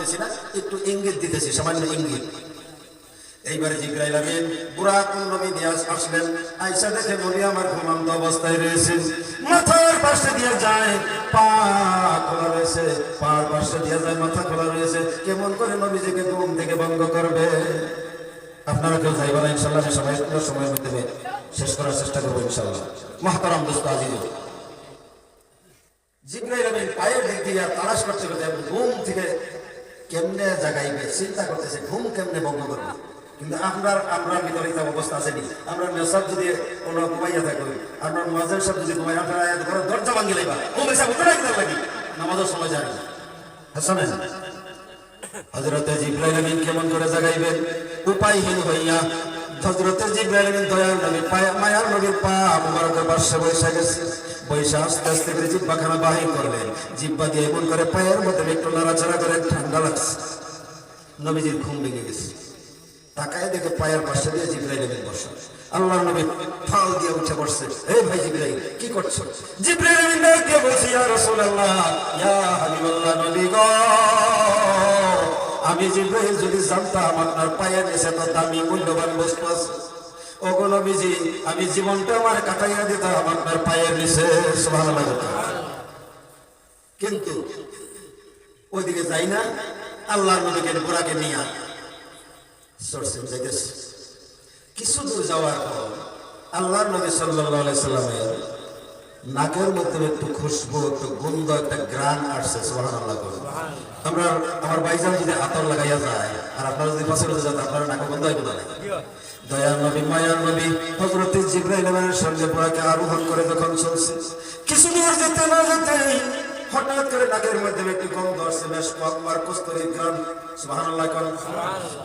বলতেছি না, একটু ইঙ্গিত দিতেছি, সামান্য ইঙ্গিত। এইবারে জিবরাইল আমিন বুরাক নবী নিয়ে আসলেন। আয়েশা দেখে নবী আমার ঘুমন্ত অবস্থায় রয়েছেন, মাথার পাশে দিয়ে যায়, পা খোলা রয়েছে, পার পাশে দিয়ে যায়, মাথা খোলা রয়েছে। কেমন করে নবীজিকে ঘুম থেকে ভঙ্গ করবে? আপনারা কেউ যাইবেন না ইনশাআল্লাহ। আমি সময়ের মধ্যে শেষ করার চেষ্টা করবো ইনশাআল্লাহ। মুহতারাম দোস্ত আজিজ, জিবরাইল আমিন পায়ের দিক দিয়ে তালাশ করতে করতে ঘুম থেকে কেমনে জাগাইবে চিন্তা করতেছে, ঘুম কেমনে ভঙ্গ করবে। কিন্তু আমরা ভিতরে একটা অবস্থা আসেনি। আমরা মেসাব যদি কোনো ঘুমাইয়া থাকবে, আপনার মুয়াজ্জিন সাহেব যদি ঘুমাই, আপনারা ঘরে দরজা ভাঙি লাইবা, ও মেসাব উঠে রাখতে লাগি, নামাজের সময় যায় না। হাসান হযরত জিবরাইল আমিন কেমন করে জাগাইবেন? উপায়হীন হইয়া হযরত জিবরাইল আমিন দয়ার নবী মায়ার নবীর পা মুবারকের পাশে বসে গেছে। বৈশা আস্তে আস্তে করে জিহ্বাখানা বাহির করলেন। জিহ্বা দিয়ে এমন করে পায়ের মধ্যে একটু নাড়াচাড়া করে, ঠান্ডা লাগছে। নবীজির ঘুম ভেঙে গেছে। তাকায় দেখে পায়ের পাশে দিয়ে জিবরাইল আমিন বসে। আল্লাহর নবী ফাল দিয়ে উঠে বসছে। এই ভাই জিবরাইল, কি করছো? জিবরাইল আমিন ডাক দিয়ে বলছে, ইয়া রাসূলুল্লাহ, ইয়া হাবিবাল্লাহ, নবী গো, আমি জিবরাইল যদি জানতাম আপনার পায়ের নিচে তো দামি মূল্যবান বস্তু আছে, ওগো নবীজি, আমি জীবনটা আমার কাটাইয়া দিতাম আপনার পায়ের নিচে। সুবহানাল্লাহ। কিন্তু ওইদিকে যাই না, আল্লাহর নবীকে বুরাকে নিয়ে কিছু দূর যাওয়ার পর আল্লাহর নবী সাল্লাল্লাহু আলাইহি সাল্লামের নাকের মধ্যে একটু খুশবু, একটু গন্ধ, একটা গ্রান আসছে। সুবহানাল্লাহ। আমরা আমার ভাইজান যদি আতর লাগাইয়া যায় আর আপনারা যদি পাশে রয়ে যান, আপনারা নাকে গন্ধ হইব না। দয়ার নবী মায়ার নবী হযরত জিবরাইল আমিনের সঙ্গে বুরাকে আরোহণ করে যখন চলছে, কিছু দূর যেতে না যেতেই হঠাৎ করে নাকের মধ্যে একটু গন্ধ আসছে, বেশ কমবার কস্তুরীর গ্রান। সুবহানাল্লাহ।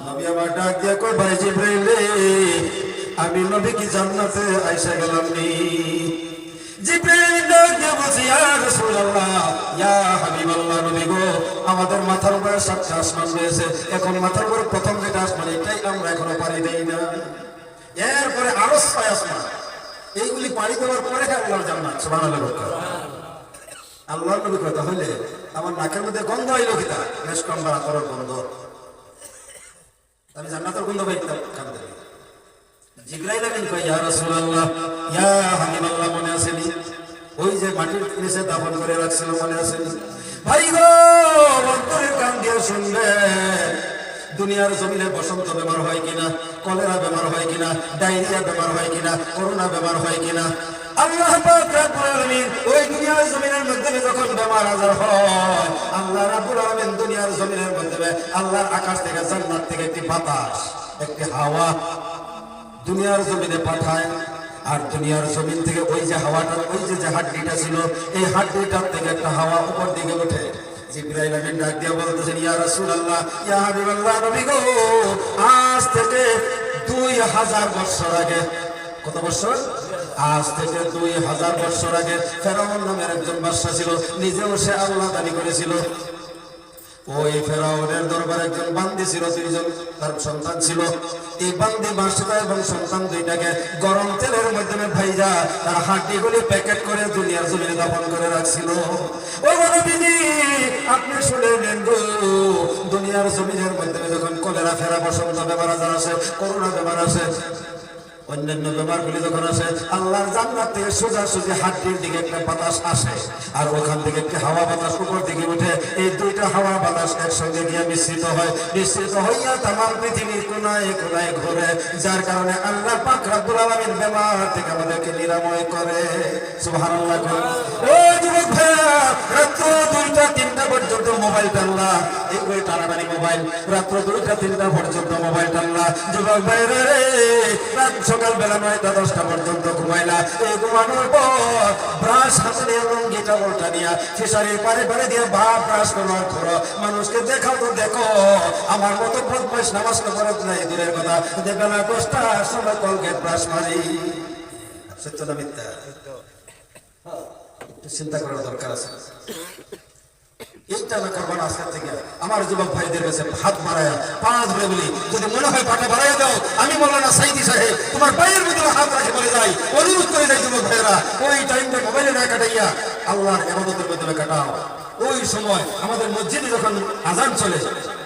নবী আমার ডাক দিয়া কয়, ভাই জিবরাইল, আমি নবী কি জান্নাতে আইসা গেলাম নি? জিবরাইল ডাক দিয়া বলছে, ইয়া রাসূলুল্লাহ, ইয়া হাবিবাল্লাহ, নবী গো, আমাদের মাথার উপরে 7টা আসমান রয়েছে, এখন মাথার উপরে প্রথম যেটা আসমান, এটাই আমরা এখনো পাড়ি দেই না। এরপরে আরো 6 আসমান, এইগুলি পাড়ি দেওয়ার পরে আল্লাহর জান্নাত। সুবহানাল্লাহ। আল্লাহর নবী কয়, তাহলে আমার নাকের মধ্যে গন্ধ হইল কিতা? বেশ কমবার আতরের গন্ধ, আমি জান্নাতের গন্ধ পাইতাম। কাঁদতে জিবরাইল আমিন কয়, ইয়া রাসূলুল্লাহ, ইয়া হাবিবাল্লাহ, মনে আসেনি ওই যে মাটির নিচে দাফন করে রাখছিল, মনে আসেনি? ভাই গো, অন্তরের কান দিয়ে শুনবে, দুনিয়ার জমিনে বসন্ত বেমার হয় কিনা, কলেরা বেমার হয় কিনা, ডায়রিয়া বেমার হয় কিনা, করোনা বেমার হয় কিনা, আল্লাহ পাক রব্বুল আলামিন ওই দুনিয়ার জমিনের মধ্যে যখন বেমার আজার হয়, আল্লাহ রাব্বুল আলামিন দুনিয়ার জমিনের মধ্যে আল্লাহর আকাশ থেকে, জান্নাত থেকে একটি বাতাস, একটি হাওয়া দুনিয়ার জমিনে পাঠায়। আর দুনিয়ার জমিন থেকে ওই যে হাওয়াটা, ওই যে হাড্ডিটা ছিল, এই হাড্ডিটার থেকে একটা হাওয়া উপর দিকে ওঠে। জিবরাইল আমিন ডাক দিয়া বলতেছেন, ইয়া রাসূলুল্লাহ, ইয়া হাবিবাল্লাহ, নবী গো, আজ থেকে 2000 বছর আগে, কত বছর? আজ থেকে 2000 বছর আগে ফেরাউন নামের একজন বাদশা ছিল, নিজেও সে আল্লাহ দাবি করেছিল। ওই ফেরাউনের দরবারে একজন বান্দি ছিল, 2 জন তার সন্তান ছিল। এই বান্দি বাদশা এবং সন্তান দুইটাকে গরম তেলের মাধ্যমে ভাইজা তার হাড্ডিগুলি প্যাকেট করে দুনিয়ার জমিনে দাফন করে রাখছিল। ও নবীজি, আপনি শুনে নেন গো, দুনিয়ার জমিনের মাধ্যমে যখন কলেরা, ফেরা, বসন্ত বেমার আজার আসে, করোনা বেমার আসে, অন্যান্য বেমারগুলি যখন আসে, আল্লাহর জান্নাত থেকে সোজাসুজি হাড্ডির দিকে একটা বাতাস আসে, আর ওখান থেকে একটি হাওয়া বাতাস উপর দিকে উঠে। এই দুইটা হাওয়া বাতাস একসঙ্গে গিয়ে মিশ্রিত হয়, মিশ্রিত হইয়া তামাম পৃথিবীর কোনায় কোনায় ঘুরে, যার কারণে আল্লাহ পাক রব্বুল আলামিন বেমার থেকে আমাদেরকে নিরাময় করে। সুবহানাল্লাহ। ও যুবক ভাইরা, রাত্র 2টা 3টা পর্যন্ত মোবাইল টানলা, এই টানাটানি মোবাইল, রাত্র 2টা 3টা পর্যন্ত মোবাইল টানলা। যুবক ভাইরা রে, রাত সকালবেলা 9টা 10টা পর্যন্ত ঘুমাইলা। এই ঘুমানোর পর ব্রাশ হাতে নিয়ে, লঙ্গিটা উল্টা নিয়ে ফিশারির পারে পারে দিয়ে ব্রাশ করো। মানুষকে দেখাও তো দেখো, আমার মতো বদমাইশ নামাজ তো করে নাই দূরের কথা, বেলা 10টার সময় কলগেট ব্রাশ মারি। সত্য না মিথ্যা? একটু চিন্তা করার দরকার আছে। এইটা না করবো না আজকের থেকে। আমার যুবক ভাইদের কাছে হাত বাড়ায়া, পা ধরে বলি, যদি মনে হয় পাটা বাড়াইয়া দাও, আমি মৌলানা সাইদি সাহেব তোমার পায়ের মধ্যে হাত রাখে বলে যাই, অনুরোধ করে যাই যুবক ভাইয়েরা, ওই টাইমটা মোবাইলে না কাটাইয়া আল্লাহর ইবাদতের মধ্যে কাটাও। ওই সময় আমাদের মসজিদে যখন আজান চলে,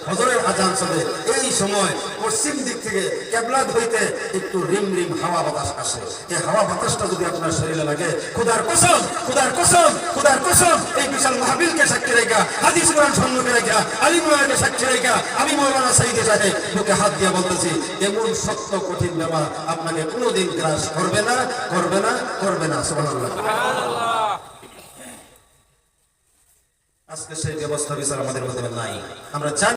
ফজরের আজান চলে, এই সময় পশ্চিম দিক থেকে কেবলাত হইতে একটু রিম রিম হাওয়া বাতাস আসে। এই হাওয়া বাতাসটা যদি আপনার শরীরে লাগে, খোদার কসম, খোদার কসম, খোদার কসম, এই বিশাল মাহফিলকে সাক্ষী রেখা, হাদিস কোরআন সম্মুখে রেখা, আলিম ওলামাকে সাক্ষী রেখা, আমি মাওলানা সাইদি সাহেব বুকে হাত দিয়ে বলতেছি, এমন শক্ত কঠিন ব্যাপার আপনাকে কোনোদিন গ্রাস করবে না, করবে না, করবে না। সুবহানাল্লাহ। আজকে সেই ব্যবস্থা বিচার আমাদের মধ্যে নাই। আমরা চাই